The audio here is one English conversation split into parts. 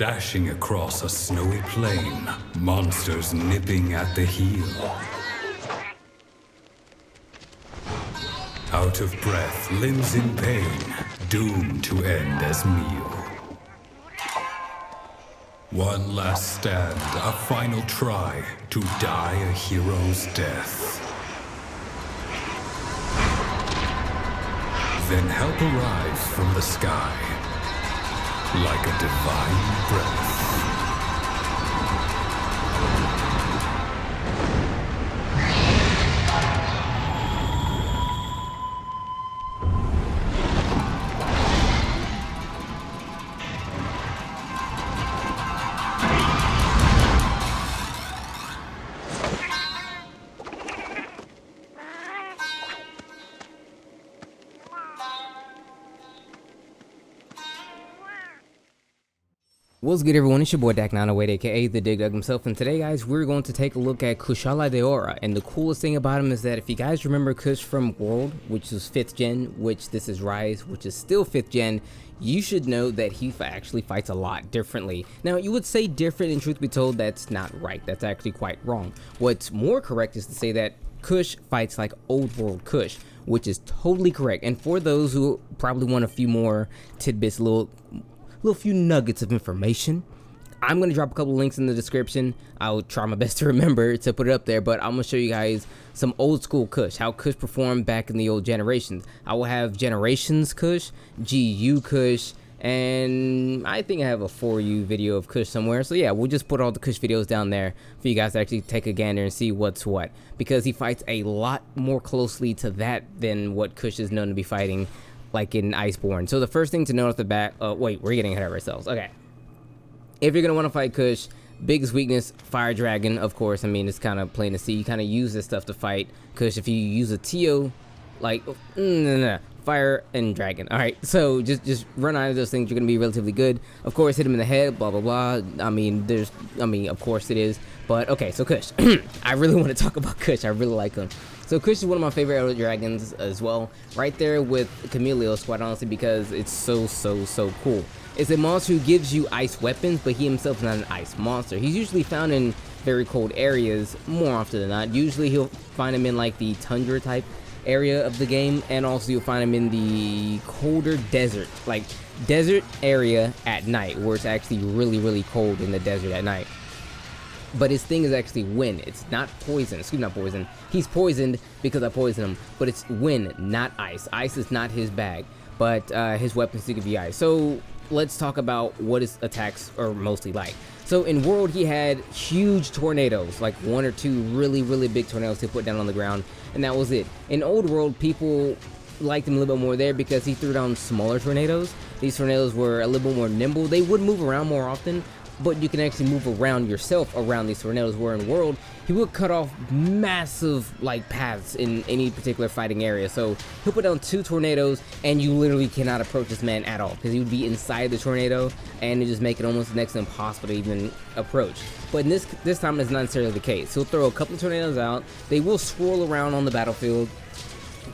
Dashing across a snowy plain, monsters nipping at the heel. Out of breath, limbs in pain, doomed to end as meal. One last stand, a final try to die a hero's death. Then help arrives from the sky, like a divine breath. What's good, everyone? It's your boy Dak908, aka the Dig Dug himself, and today, guys, we're going to take a look at Kushala Daora. And the coolest thing about him is that if you guys remember Kush from World, which is 5th gen, which this is Rise, which is still 5th gen, you should know that he actually fights a lot differently. Now, you would say different, and truth be told, that's not right. That's actually quite wrong. What's more correct is to say that Kush fights like Old World Kush, which is totally correct. And for those who probably want a few more tidbits, little few nuggets of information, I'm going to drop a couple links in the description. I'll try my best to remember to put it up there, but I'm going to show you guys some old school Kush, how Kush performed back in the old generations. I will have Generations Kush, GU Kush, and I think I have a 4U video of Kush somewhere. So yeah, we'll just put all the Kush videos down there for you guys to actually take a gander and see what's what, because he fights a lot more closely to that than what Kush is known to be fighting like in Iceborne. So the first thing to note off the bat, wait, we're getting ahead of ourselves. Okay. If you're going to want to fight Kush, biggest weakness, Fire Dragon, of course. I mean, it's kind of plain to see. You kind of use this stuff to fight Kush. If you use a TO, like, Fire and Dragon. Alright, so just run out of those things. You're going to be relatively good. Of course, hit him in the head, blah, blah, blah. I mean, of course it is. But, okay, so Kush. I really want to talk about Kush. I really like him. So Kush is one of my favorite elder dragons as well, right there with Chameleos, quite honestly, because it's so cool. It's a monster who gives you ice weapons, but he himself is not an ice monster. He's usually found in very cold areas, more often than not. Usually he'll find him in like the tundra type area of the game, and also you'll find him in the colder desert, like desert area at night, where it's actually really cold in the desert at night. But his thing is actually wind. It's not poison. Excuse me, not poison. He's poisoned because I poisoned him. But it's wind, not ice. Ice is not his bag. But his weapons do give you ice. So let's talk about what his attacks are mostly like. So in World, he had huge tornadoes, like 1 or 2 really big tornadoes to put down on the ground, and that was it. In Old World, people liked him a little bit more there because he threw down smaller tornadoes. These tornadoes were a little bit more nimble. They would move around more often, but you can actually move around yourself around these tornadoes, where in World, he would cut off massive like paths in any particular fighting area. So he'll put down 2 tornadoes and you literally cannot approach this man at all, because he would be inside the tornado and it just make it almost next to impossible to even approach. But in this time, it's not necessarily the case. He'll throw a couple of tornadoes out. They will swirl around on the battlefield,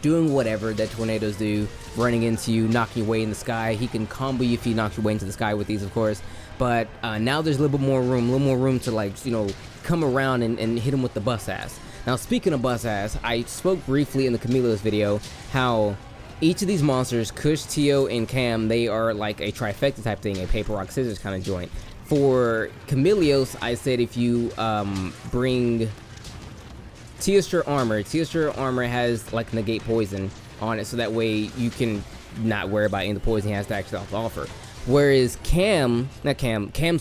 doing whatever that tornadoes do, running into you, knocking you way in the sky. He can combo you if he knocks you way into the sky with these, of course. But now there's a little bit more room to, like, come around and hit him with the bus ass. Now, speaking of bus ass, I spoke briefly in the Chameleos video how each of these monsters, Kush, Tio, and Cam, they are like a trifecta type thing, a paper, rock, scissors kind of joint. For Chameleos, I said if you bring Teostra armor has like negate poison on it, so that way you can not worry about any of the poison he has to actually offer. Whereas Cam's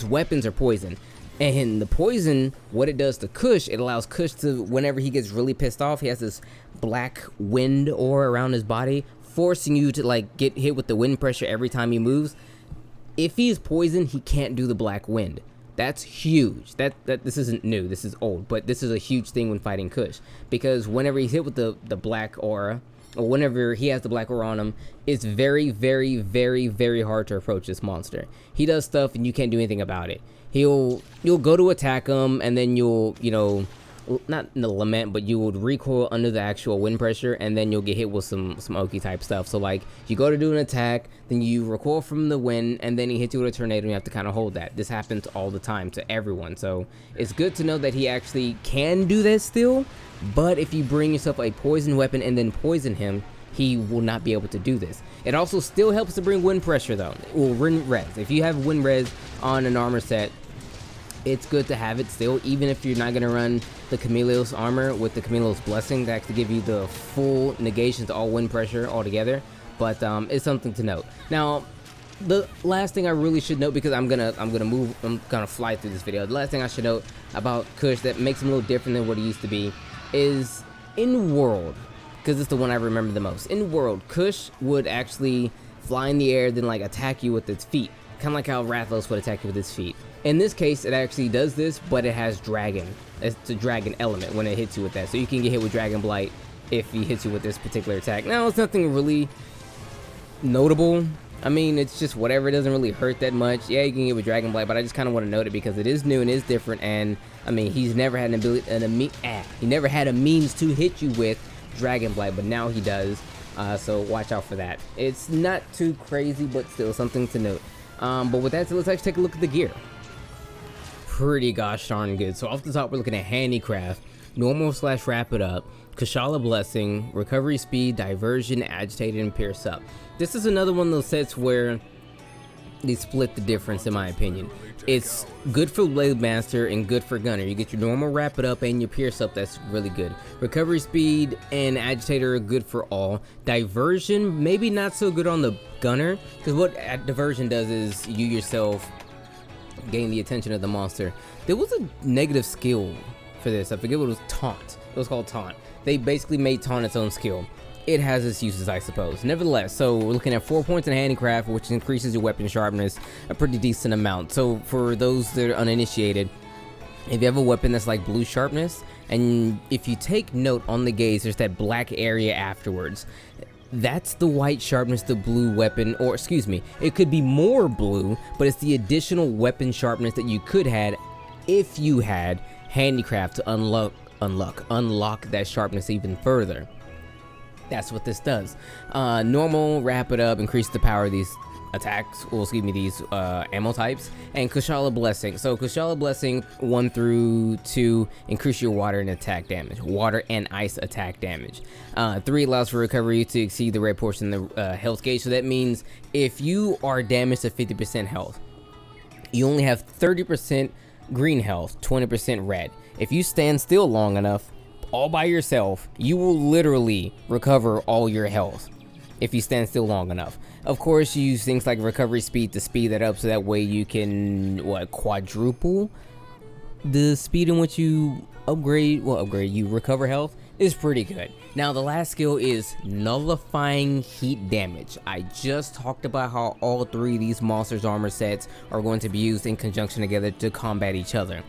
weapons are poison. And the poison, what it does to Kush, it allows Kush to, whenever he gets really pissed off, he has this black wind aura around his body, forcing you to like get hit with the wind pressure every time he moves. If he is poisoned, he can't do the black wind. That's huge. This isn't new, this is old, but this is a huge thing when fighting Kush, because whenever he's hit with the black aura, or whenever he has the black aura on him, it's very hard to approach this monster. He does stuff and you can't do anything about it. You'll go to attack him, and then you'll not the lament, but you would recoil under the actual wind pressure, and then you'll get hit with some Oki type stuff. So like you go to do an attack, then you recoil from the wind, and then he hits you with a tornado, and you have to kind of hold that. This happens all the time to everyone, so it's good to know that he actually can do that still. But if you bring yourself a poison weapon and then poison him, he will not be able to do this. It also still helps to bring wind pressure though, or wind res. If you have wind res on an armor set, it's good to have it still, even if you're not going to run the Chameleos armor with the Chameleos blessing to actually give you the full negation to all wind pressure altogether. But it's something to note. Now, the last thing I really should note, because I'm gonna fly through this video. The last thing I should note about Kush that makes him a little different than what he used to be is in world, because it's the one I remember the most. In world, Kush would actually fly in the air, then like attack you with its feet, kind of like how Rathlos would attack you with its feet. In this case, it actually does this, but it has dragon. It's a dragon element when it hits you with that. So you can get hit with Dragon Blight if he hits you with this particular attack. Now, it's nothing really notable. I mean, it's just whatever. It doesn't really hurt that much. Yeah, you can get with Dragon Blight, but I just kind of want to note it because it is new and is different. And I mean, he's never had an ability, he never had a means to hit you with Dragon Blight, but now he does. So watch out for that. It's not too crazy, but still something to note. But with that said, let's actually take a look at the gear. Pretty gosh darn good. So off the top, we're looking at Handicraft, normal / wrap it up, Kushala blessing, recovery speed, diversion, agitated, and pierce up. This is another one of those sets where they split the difference in my opinion. It's good for Blade Master and good for Gunner. You get your normal wrap it up and your pierce up, that's really good. Recovery speed and agitator are good for all. Diversion, maybe not so good on the Gunner, because what diversion does is you yourself gain the attention of the monster. There was a negative skill for this. I forget what it was. Taunt. It was called Taunt. They basically made Taunt its own skill. It has its uses, I suppose. Nevertheless, so we're looking at 4 points in Handicraft, which increases your weapon sharpness a pretty decent amount. So for those that are uninitiated, if you have a weapon that's like blue sharpness, and if you take note on the gaze, there's that black area afterwards. That's the white sharpness, the blue weapon, or excuse me, it could be more blue, but it's the additional weapon sharpness that you could have if you had Handicraft to unlock that sharpness even further. That's what this does. Normal, wrap it up, increase the power of these attacks, well, excuse me, these ammo types, and Kushala blessing. So Kushala blessing 1 through 2 increase your water and attack damage, water and ice attack damage. 3 allows for recovery to exceed the red portion of the health gauge. So that means if you are damaged to 50% health, you only have 30% green health, 20% red. If you stand still long enough all by yourself, you will literally recover all your health if you stand still long enough. Of course, you use things like recovery speed to speed that up, so that way you can quadruple the speed in which you you recover health. Is pretty good. Now the last skill is Nullifying heat damage. I just talked about how all 3 of these monsters armor sets are going to be used in conjunction together to combat each other.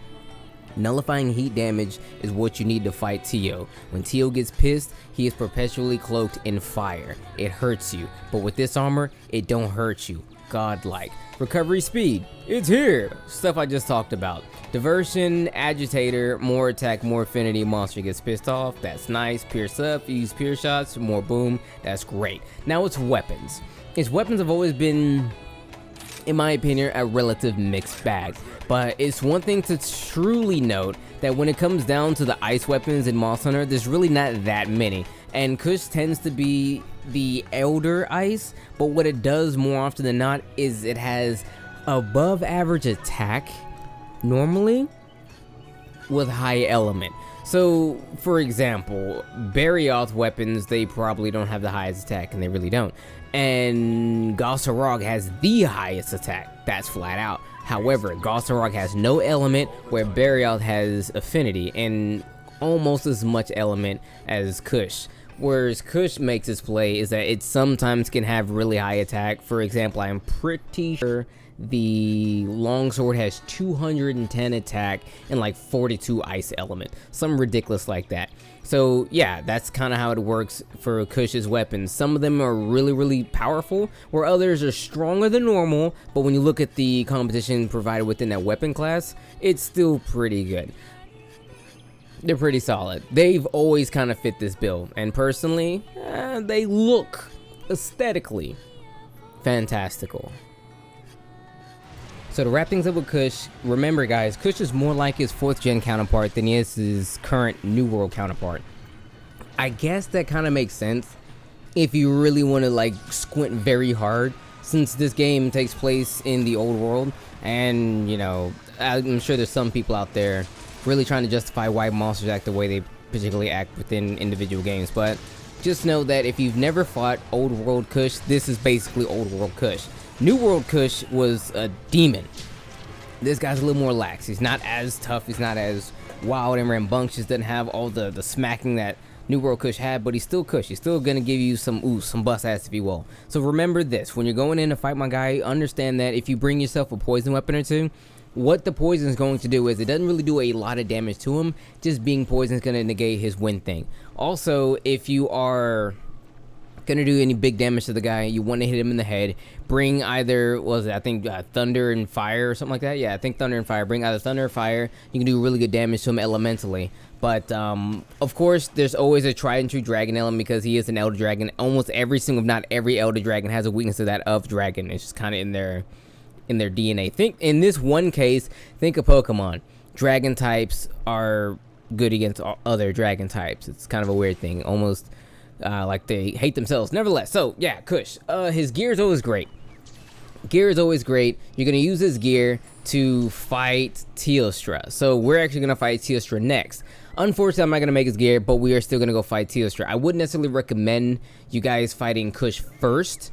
Nullifying heat damage is what you need to fight Tio. When Tio gets pissed, he is perpetually cloaked in fire. It hurts you, but with this armor, it don't hurt you. Godlike. Recovery speed, it's here. Stuff I just talked about. Diversion, agitator, more attack, more affinity. Monster gets pissed off, that's nice. Pierce up, use pierce shots, more boom, that's great. Now it's weapons. Its weapons have always been, in my opinion, a relative mixed bag. But it's one thing to truly note that when it comes down to the ice weapons in Monster Hunter, there's really not that many. And Kush tends to be the elder ice, but what it does more often than not is it has above average attack normally with high element. So for example, Barioth weapons, they probably don't have the highest attack, and they really don't. And Gossarog has the highest attack, that's flat out. However, Gossarog has no element, where Barioth has affinity and almost as much element as Kush. Whereas Kush makes its play is that it sometimes can have really high attack. For example, I'm pretty sure the longsword has 210 attack and like 42 ice element, something ridiculous like that. So yeah, that's kind of how it works for Kush's weapons. Some of them are really powerful, where others are stronger than normal, but when you look at the competition provided within that weapon class, it's still pretty good. They're pretty solid. They've always kind of fit this build, and personally, they look aesthetically fantastical. So to wrap things up with Kush, remember guys, Kush is more like his 4th gen counterpart than he is his current New World counterpart. I guess that kind of makes sense if you really want to like squint very hard, since this game takes place in the old world, and you know, I'm sure there's some people out there really trying to justify why monsters act the way they particularly act within individual games, but just know that if you've never fought old world Kush, this is basically old world Kush. New world Kush was a demon. This guy's a little more lax. He's not as tough, he's not as wild and rambunctious, doesn't have all the smacking that New World Kush had, but he's still Kush. He's still gonna give you some bust ass if you will. So remember this, when you're going in to fight my guy, understand that if you bring yourself a poison weapon or two, what the poison is going to do is it doesn't really do a lot of damage to him. Just being poison is going to negate his wind thing. Also, if you are going to do any big damage to the guy, you want to hit him in the head, bring either, what was it, I think thunder and fire or something like that. Yeah, I think thunder and fire. Bring either thunder or fire. You can do really good damage to him elementally. But of course, there's always a tried and true dragon element because he is an elder dragon. Almost every single, if not every elder dragon has a weakness to that of dragon. It's just kind of in their DNA. Think in this one case, think of Pokemon. Dragon types are good against other dragon types. It's kind of a weird thing, almost like they hate themselves. Nevertheless, so yeah, Kush. His gear is always great. Gear is always great. You're gonna use his gear to fight Teostra. So we're actually gonna fight Teostra next. Unfortunately, I'm not gonna make his gear, but we are still gonna go fight Teostra. I wouldn't necessarily recommend you guys fighting Kush first.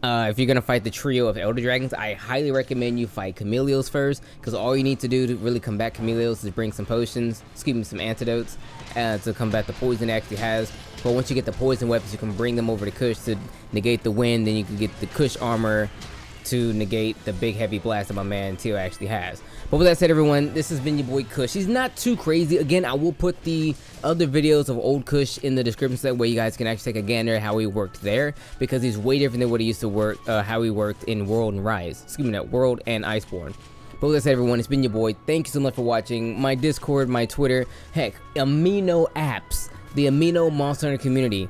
If you're gonna fight the trio of Elder Dragons, I highly recommend you fight Chameleos first, because all you need to do to really combat Chameleos is bring some potions, excuse me, some antidotes, to combat the poison it actually has. But once you get the poison weapons, you can bring them over to Kush to negate the wind, then you can get the Kush armor to negate the big heavy blast that my man Teo actually has. But with that said, everyone, this has been your boy Kush. He's not too crazy. Again, I will put the other videos of old Kush in the description so that way you guys can actually take a gander at how he worked there, because he's way different than what he used to work, how he worked in World and Rise. Excuse me, not World and Iceborne. But with that said, everyone, it's been your boy. Thank you so much for watching. My Discord, my Twitter, heck, Amino apps, the Amino Monster Hunter community.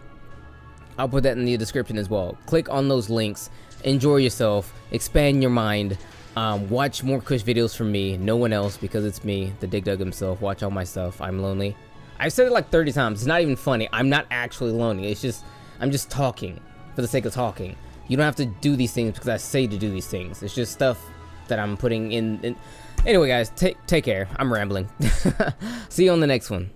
I'll put that in the description as well. Click on those links. Enjoy yourself. Expand your mind. Watch more Kush videos from me. No one else, because it's me, the Dig Dug himself. Watch all my stuff. I'm lonely. I've said it like 30 times. It's not even funny. I'm not actually lonely. It's just, I'm just talking for the sake of talking. You don't have to do these things because I say to do these things. It's just stuff that I'm putting in. Anyway, guys, take care. I'm rambling. See you on the next one.